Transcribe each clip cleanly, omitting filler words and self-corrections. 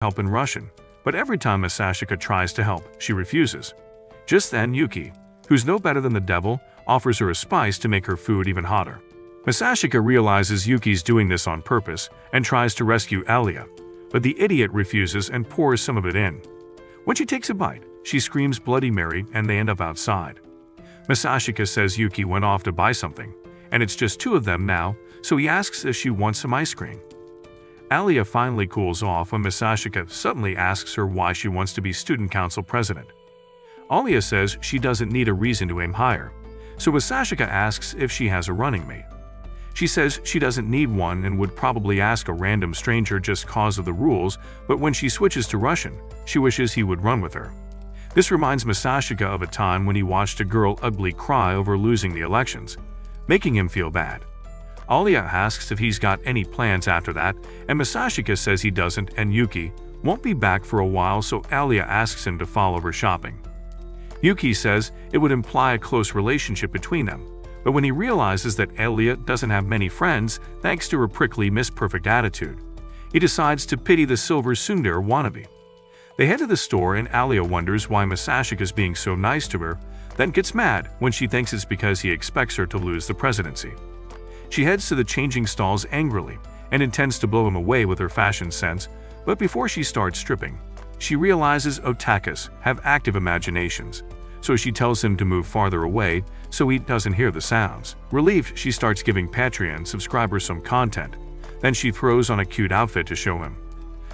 help in Russian, but every time Masashika tries to help, she refuses. Just then, Yuki, who's no better than the devil, offers her a spice to make her food even hotter. Masashika realizes Yuki's doing this on purpose and tries to rescue Alia, but the idiot refuses and pours some of it in. When she takes a bite, she screams Bloody Mary and they end up outside. Masashika says Yuki went off to buy something, and it's just two of them now, so he asks if she wants some ice cream. Alia finally cools off when Masashika suddenly asks her why she wants to be student council president. Alia says she doesn't need a reason to aim higher, so Masashika asks if she has a running mate. She says she doesn't need one and would probably ask a random stranger just cause of the rules, but when she switches to Russian, she wishes he would run with her. This reminds Masashika of a time when he watched a girl ugly cry over losing the elections, making him feel bad. Alia asks if he's got any plans after that, and Masashika says he doesn't and Yuki won't be back for a while, so Alia asks him to follow her shopping. Yuki says it would imply a close relationship between them, but when he realizes that Alia doesn't have many friends thanks to her prickly Miss Perfect attitude, he decides to pity the silver tsundere wannabe. They head to the store and Alia wonders why Masashika is being so nice to her, then gets mad when she thinks it's because he expects her to lose the presidency. She heads to the changing stalls angrily and intends to blow him away with her fashion sense, but before she starts stripping, she realizes otakus have active imaginations, so she tells him to move farther away so he doesn't hear the sounds. Relieved, she starts giving Patreon subscribers some content, then she throws on a cute outfit to show him.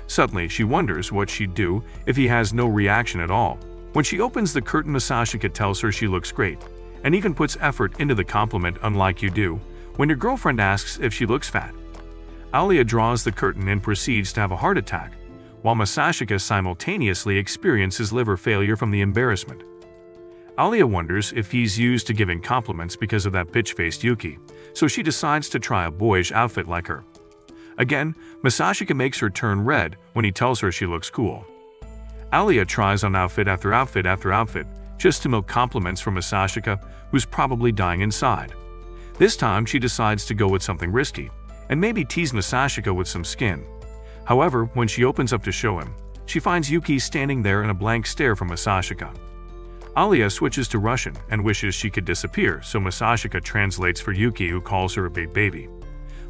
Suddenly, she wonders what she'd do if he has no reaction at all. When she opens the curtain, Masashika tells her she looks great, and even puts effort into the compliment unlike you do when your girlfriend asks if she looks fat. Alia draws the curtain and proceeds to have a heart attack, while Masashika simultaneously experiences liver failure from the embarrassment. Alia wonders if he's used to giving compliments because of that bitch-faced Yuki, so she decides to try a boyish outfit like her. Again, Masashika makes her turn red when he tells her she looks cool. Alia tries on outfit after outfit after outfit just to milk compliments from Masashika, who's probably dying inside. This time she decides to go with something risky, and maybe tease Masashika with some skin. However, when she opens up to show him, she finds Yuki standing there in a blank stare from Masashika. Alia switches to Russian and wishes she could disappear, so Masashika translates for Yuki, who calls her a big baby.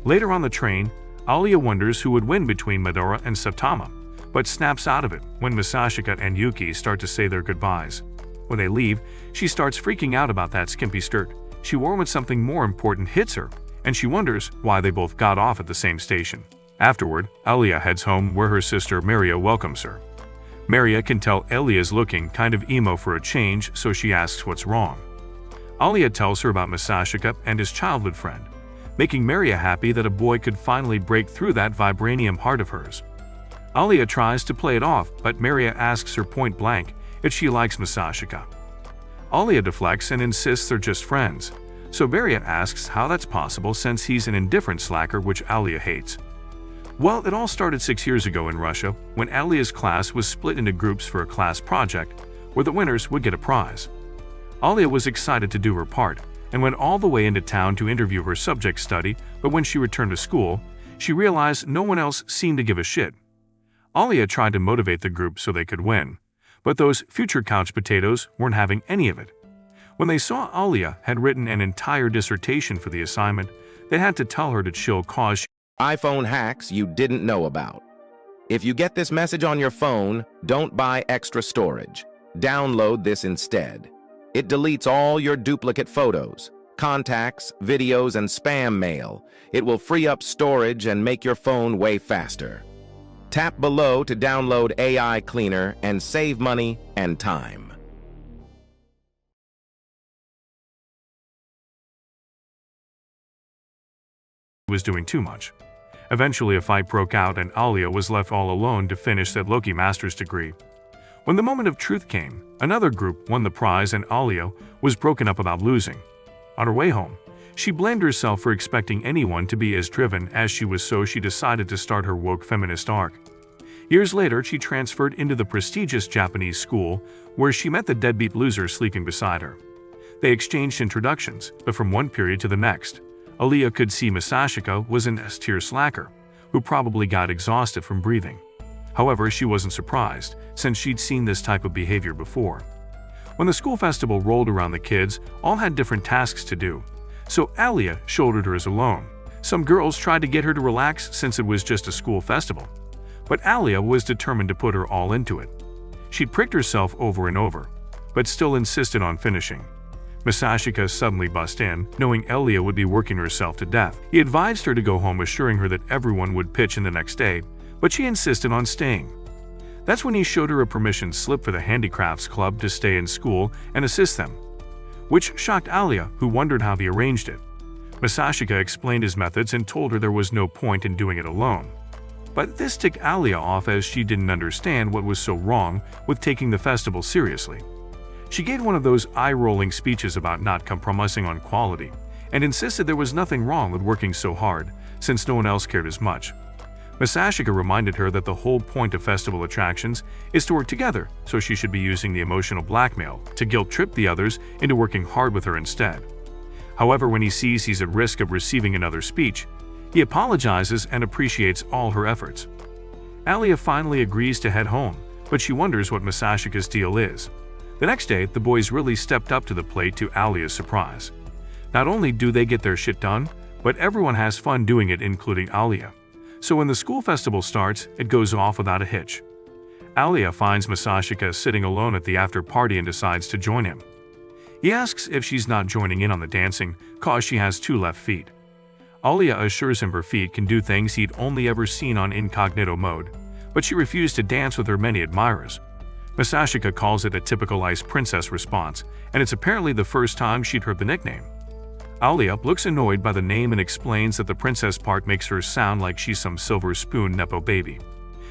Later on the train, Alia wonders who would win between Medora and Saitama, but snaps out of it when Masashika and Yuki start to say their goodbyes. When they leave, she starts freaking out about that skimpy skirt she wore when something more important hits her, and she wonders why they both got off at the same station. Afterward, Alia heads home where her sister Maria welcomes her. Maria can tell Alia's looking kind of emo for a change, so she asks what's wrong. Alia tells her about Masashika and his childhood friend, making Maria happy that a boy could finally break through that vibranium heart of hers. Alia tries to play it off, but Maria asks her point blank if she likes Masashika. Alia deflects and insists they're just friends, so Maria asks how that's possible since he's an indifferent slacker, which Alia hates. Well, it all started 6 years ago in Russia when Alia's class was split into groups for a class project where the winners would get a prize. Alia was excited to do her part and went all the way into town to interview her subject study, but when she returned to school, she realized no one else seemed to give a shit. Alia tried to motivate the group so they could win, but those future couch potatoes weren't having any of it. When they saw Alia had written an entire dissertation for the assignment, they had to tell her to chill cause iPhone hacks you didn't know about. If you get this message on your phone, don't buy extra storage. Download this instead. It deletes all your duplicate photos, contacts, videos, and spam mail. It will free up storage and make your phone way faster. Tap below to download AI Cleaner and save money and time. was doing too much. Eventually, a fight broke out and Alia was left all alone to finish that Loki master's degree. When the moment of truth came, another group won the prize and Alia was broken up about losing. On her way home, she blamed herself for expecting anyone to be as driven as she was, so she decided to start her woke feminist arc. Years later, she transferred into the prestigious Japanese school where she met the deadbeat loser sleeping beside her. They exchanged introductions, but from one period to the next, Alia could see Masashika was an S-tier slacker, who probably got exhausted from breathing. However, she wasn't surprised, since she'd seen this type of behavior before. When the school festival rolled around, the kids all had different tasks to do, so Alia shouldered hers alone. Some girls tried to get her to relax since it was just a school festival, but Alia was determined to put her all into it. She'd pricked herself over and over, but still insisted on finishing. Masashika suddenly bust in, knowing Alia would be working herself to death. He advised her to go home, assuring her that everyone would pitch in the next day, but she insisted on staying. That's when he showed her a permission slip for the handicrafts club to stay in school and assist them, which shocked Alia, who wondered how he arranged it. Masashika explained his methods and told her there was no point in doing it alone. But this ticked Alia off, as she didn't understand what was so wrong with taking the festival seriously. She gave one of those eye-rolling speeches about not compromising on quality and insisted there was nothing wrong with working so hard, since no one else cared as much. Masashika reminded her that the whole point of festival attractions is to work together, so she should be using the emotional blackmail to guilt-trip the others into working hard with her instead. However, when he sees he's at risk of receiving another speech, he apologizes and appreciates all her efforts. Alia finally agrees to head home, but she wonders what Masashika's deal is. The next day, the boys really stepped up to the plate, to Alia's surprise. Not only do they get their shit done, but everyone has fun doing it, including Alia. So when the school festival starts, it goes off without a hitch. Alia finds Masashika sitting alone at the after-party and decides to join him. He asks if she's not joining in on the dancing, cause she has 2 left feet. Alia assures him her feet can do things he'd only ever seen on incognito mode, but she refused to dance with her many admirers. Masashika calls it a typical ice princess response, and it's apparently the first time she'd heard the nickname. Alia looks annoyed by the name and explains that the princess part makes her sound like she's some silver spoon nepo baby.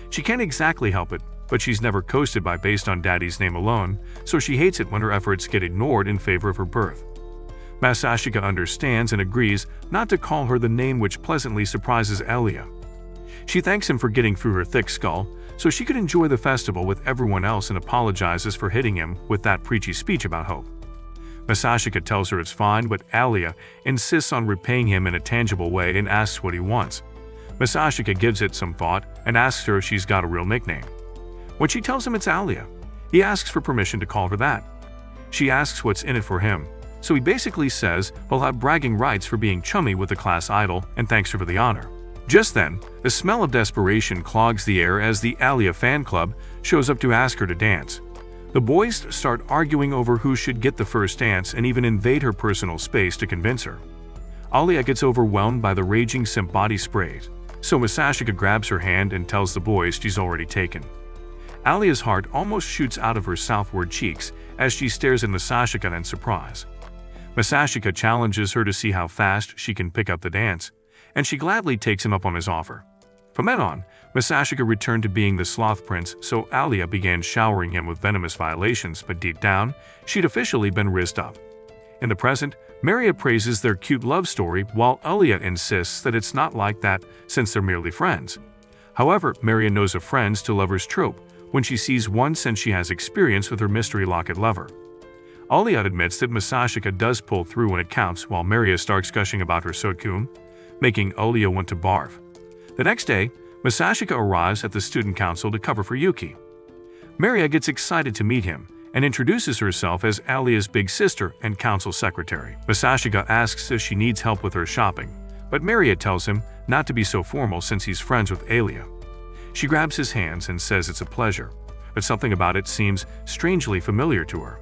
She can't exactly help it, but she's never coasted by based on daddy's name alone, so she hates it when her efforts get ignored in favor of her birth. Masashika understands and agrees not to call her the name, which pleasantly surprises Alia. She thanks him for getting through her thick skull so she could enjoy the festival with everyone else, and apologizes for hitting him with that preachy speech about hope. Masashika tells her it's fine, but Alia insists on repaying him in a tangible way and asks what he wants. Masashika gives it some thought and asks her if she's got a real nickname. When she tells him it's Alia, he asks for permission to call her that. She asks what's in it for him, so he basically says he'll have bragging rights for being chummy with the class idol and thanks her for the honor. Just then, the smell of desperation clogs the air as the Alia fan club shows up to ask her to dance. The boys start arguing over who should get the first dance and even invade her personal space to convince her. Alia gets overwhelmed by the raging simp body sprays, so Masashika grabs her hand and tells the boys she's already taken. Alia's heart almost shoots out of her southward cheeks as she stares at Masashika in surprise. Masashika challenges her to see how fast she can pick up the dance, and she gladly takes him up on his offer. From then on, Masashika returned to being the sloth prince, so Alia began showering him with venomous violations, but deep down, she'd officially been rizzed up. In the present, Maria praises their cute love story, while Alia insists that it's not like that since they're merely friends. However, Maria knows a friends to lovers trope when she sees one, since she has experience with her mystery locket lover. Alia admits that Masashika does pull through when it counts, while Maria starts gushing about her sotkum, making Alia want to barf. The next day, Masashika arrives at the student council to cover for Yuki. Maria gets excited to meet him and introduces herself as Alia's big sister and council secretary. Masashika asks if she needs help with her shopping, but Maria tells him not to be so formal since he's friends with Alia. She grabs his hands and says it's a pleasure, but something about it seems strangely familiar to her.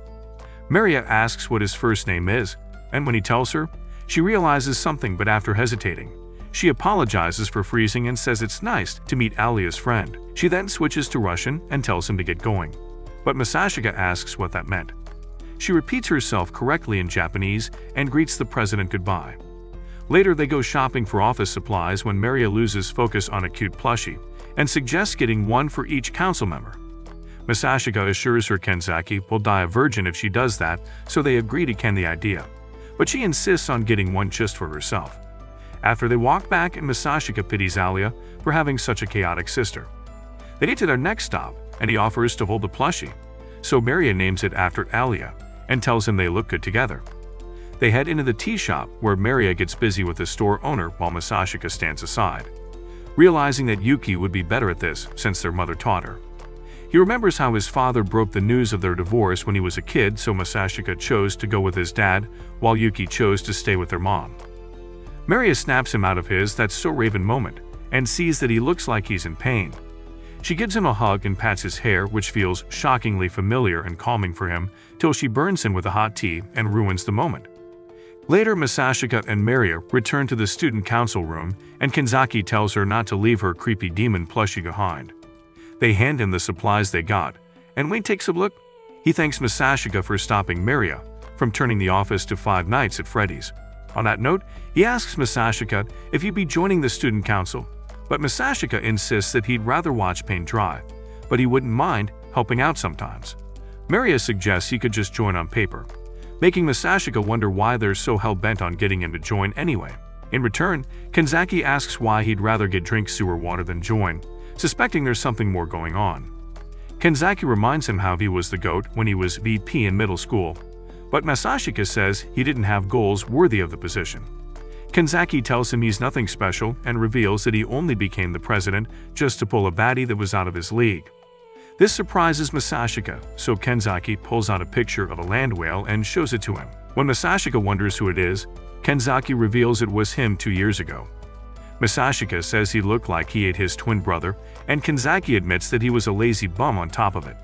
Maria asks what his first name is, and when he tells her, she realizes something, but after hesitating, she apologizes for freezing and says it's nice to meet Alia's friend. She then switches to Russian and tells him to get going, but Masashika asks what that meant. She repeats herself correctly in Japanese and greets the president goodbye. Later, they go shopping for office supplies when Maria loses focus on a cute plushie and suggests getting one for each council member. Masashika assures her Kenzaki will die a virgin if she does that, so they agree to ken the idea, but she insists on getting one just for herself. After they walk back, and Masashika pities Alia for having such a chaotic sister. They get to their next stop, and he offers to hold the plushie, so Maria names it after Alia and tells him they look good together. They head into the tea shop, where Maria gets busy with the store owner while Masashika stands aside. realizing that Yuki would be better at this since their mother taught her. He remembers how his father broke the news of their divorce when he was a kid, so Masashika chose to go with his dad, while Yuki chose to stay with their mom. Maria snaps him out of his "that's so Raven" moment and sees that he looks like he's in pain. She gives him a hug and pats his hair, which feels shockingly familiar and calming for him, till she burns him with a hot tea and ruins the moment. Later, Masashika and Maria return to the student council room, and Kenzaki tells her not to leave her creepy demon plushie behind. They hand him the supplies they got, and Wayne takes a look. He thanks Masashika for stopping Maria from turning the office to Five Nights at Freddy's. On that note, he asks Masashika if he'd be joining the student council, but Masashika insists that he'd rather watch paint dry, but he wouldn't mind helping out sometimes. Maria suggests he could just join on paper, making Masashika wonder why they're so hell-bent on getting him to join anyway. In return, Kenzaki asks why he'd rather get drink sewer water than join, suspecting there's something more going on. Kenzaki reminds him how he was the GOAT when he was VP in middle school, but Masashika says he didn't have goals worthy of the position. Kenzaki tells him he's nothing special and reveals that he only became the president just to pull a baddie that was out of his league. This surprises Masashika, so Kenzaki pulls out a picture of a land whale and shows it to him. When Masashika wonders who it is, Kenzaki reveals it was him 2 years ago. Masashika says he looked like he ate his twin brother, and Kenzaki admits that he was a lazy bum on top of it.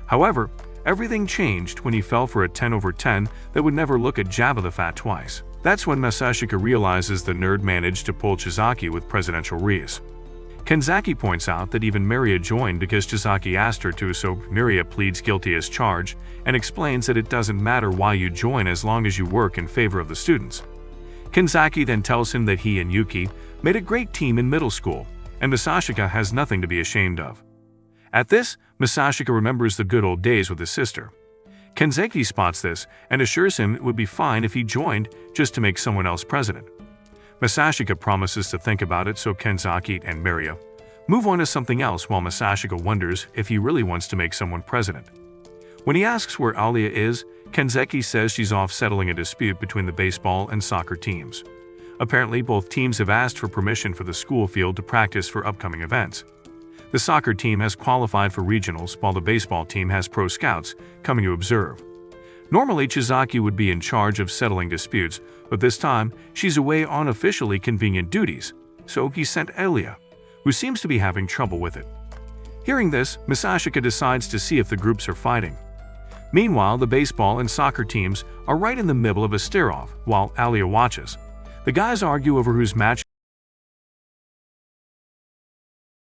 However, everything changed when he fell for a 10/10 that would never look at Jabba the Fat twice. That's when Masashika realizes the nerd managed to pull Chizaki with presidential wreaths. Kenzaki points out that even Maria joined because Chizaki asked her to, so Maria pleads guilty as charged and explains that it doesn't matter why you join as long as you work in favor of the students. Kenzaki then tells him that he and Yuki made a great team in middle school, and Masashika has nothing to be ashamed of. At this, Masashika remembers the good old days with his sister. Kenzaki spots this and assures him it would be fine if he joined just to make someone else president. Masashika promises to think about it, so Kenzaki and Maria move on to something else while Masashika wonders if he really wants to make someone president. When he asks where Alia is, Kenzaki says she's off settling a dispute between the baseball and soccer teams. Apparently, both teams have asked for permission for the school field to practice for upcoming events. The soccer team has qualified for regionals, while the baseball team has pro scouts coming to observe. Normally, Chizaki would be in charge of settling disputes, but this time, she's away on officially convenient duties, so he sent Alia, who seems to be having trouble with it. Hearing this, Masashika decides to see if the groups are fighting. Meanwhile, the baseball and soccer teams are right in the middle of a stare-off while Alia watches. The guys argue over whose match